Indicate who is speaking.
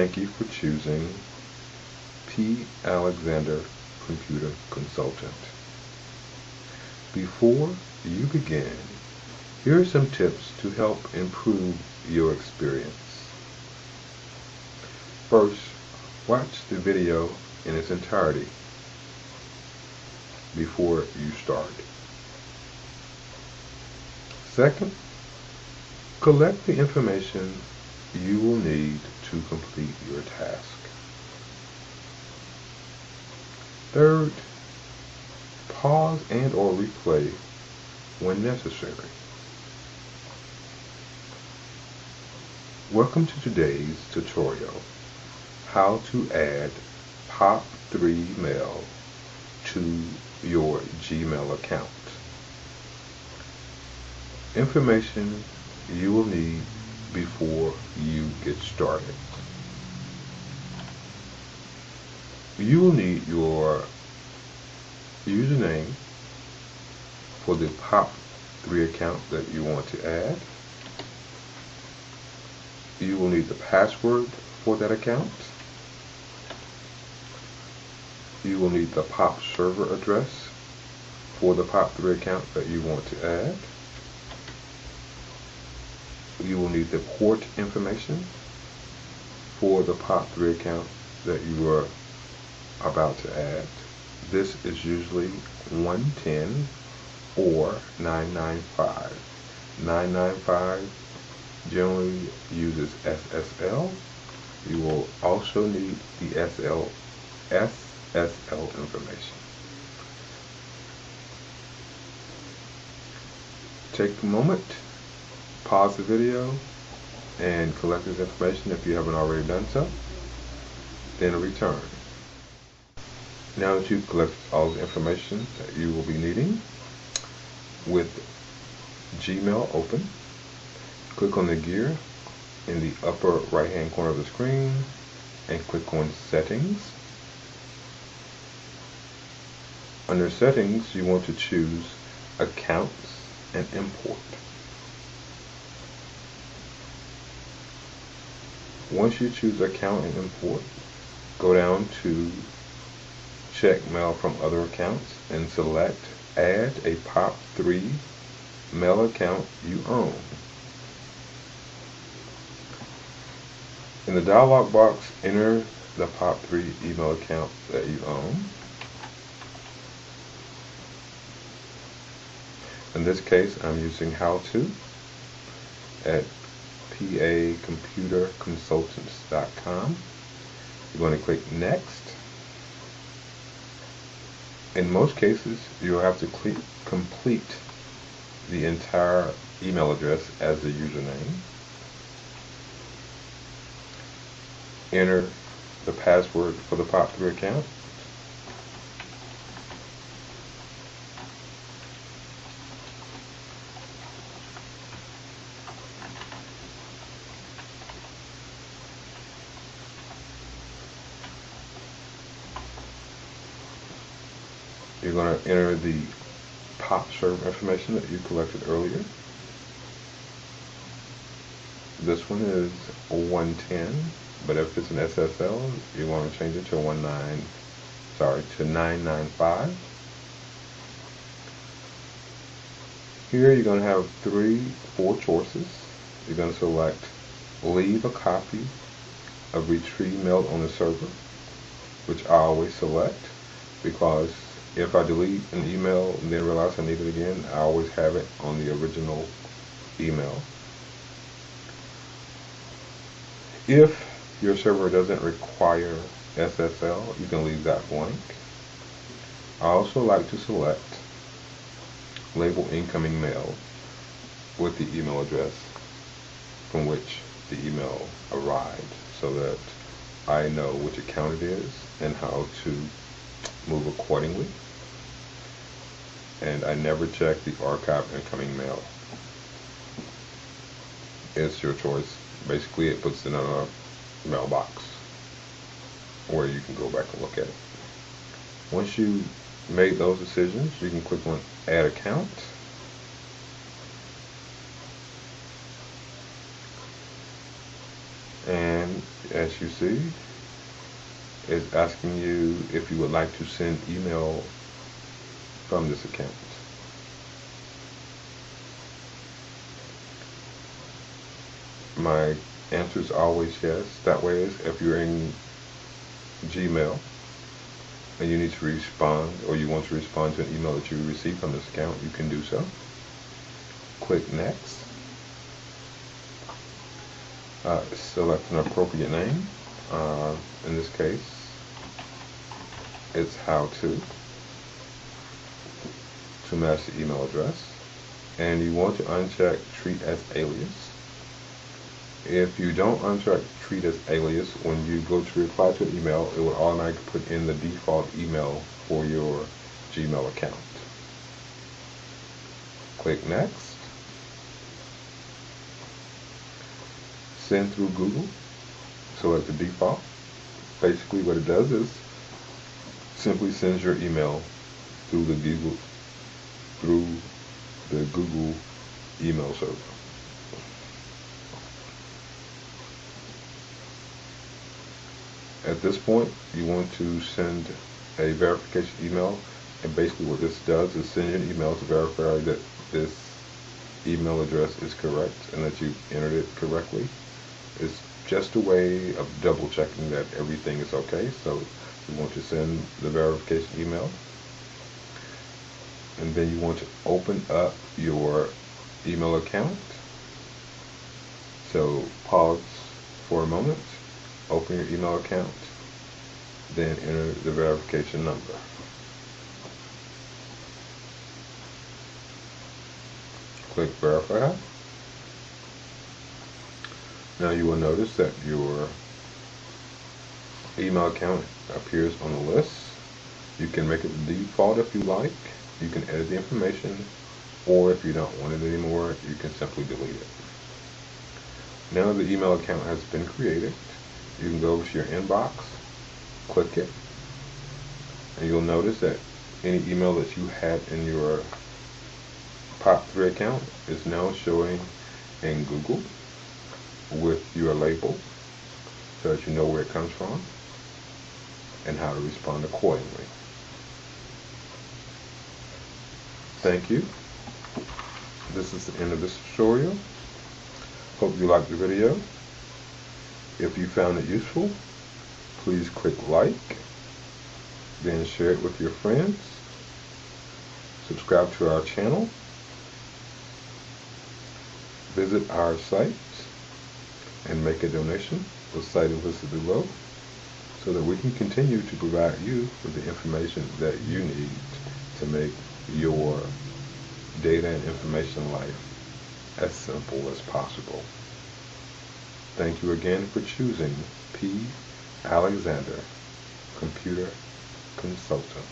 Speaker 1: thank you for choosing P. Alexander Computer Consultant. Before you begin, here are some tips to help improve your experience. First, watch the video in its entirety before you start. Second, collect the information you will need to complete your task. Third, pause and or replay when necessary. Welcome to today's tutorial, how to add POP3 mail to your Gmail account. Information you will need before you get started. You will need your username for the POP3 account that you want to add. You will need the password for that account. You will need the POP server address for the POP3 account that you want to add. You will need the port information for the POP3 account that you are about to add. This is usually 110 or 995. 995 generally uses SSL. You will also need the SSL information. Take a moment, pause the video, and collect this information if you haven't already done so. Then return. Now that you've collected all the information that you will be needing, with Gmail open, click on the gear in the upper right hand corner of the screen and click on Settings. Under Settings, you want to choose Accounts and Import. Once you choose Account and Import, go down to Check Mail from Other Accounts and select Add a POP3 mail account you own. In the dialog box, enter the POP3 email account that you own. In this case, I'm using how-to at pacomputerconsultants.com. You're going to click Next. In most cases, you'll have to complete the entire email address as the username. Enter the password for the POP3 account. You're going to enter the POP server information that you collected earlier. This one is 110, but if it's an SSL, you want to change it to 995. Here you're going to have four choices. You're going to select leave a copy of retrieve mail on the server, which I always select because if I delete an email and then realize I need it again, I always have it on the original email. If your server doesn't require SSL, you can leave that blank. I also like to select label incoming mail with the email address from which the email arrived so that I know which account it is and how to move accordingly. And I never check the archive incoming mail. It's your choice. Basically, it puts it in a mailbox where you can go back and look at it. Once you made those decisions, you can click on Add Account. And as you see is asking you if you would like to send email from this account. My answer is always yes. That way, if you're in Gmail and you need to respond, or you want to respond to an email that you received from this account, you can do so. Click Next. Select an appropriate name. In this case, it's how to match the email address. And you want to uncheck Treat as Alias. If you don't uncheck Treat as Alias, when you go to reply to an email, it will automatically put in the default email for your Gmail account. Click Next. Send through Google. Select the default. Basically what it does is simply sends your email through the Google email server. At this point, you want to send a verification email, and basically what this does is send you an email to verify that this email address is correct and that you entered it correctly. It's just a way of double checking that everything is okay. So you want to send the verification email, and then you want to open up your email account. So pause for a moment, open your email account, then enter the verification number. Click Verify. Now you will notice that your email account appears on the list. You can make it the default if you like. You can edit the information, or if you don't want it anymore, you can simply delete it. Now the email account has been created. You can go over to your inbox, click it, and you'll notice that any email that you had in your POP3 account is now showing in Google with your label, so that you know where it comes from and how to respond accordingly. Thank you. This is the end of this tutorial. Hope you liked the video. If you found it useful, please click like, then share it with your friends. Subscribe to our channel. Visit our site and make a donation. The site is listed below, so that we can continue to provide you with the information that you need to make your data and information life as simple as possible. Thank you again for choosing P. Alexander Computer Consultant.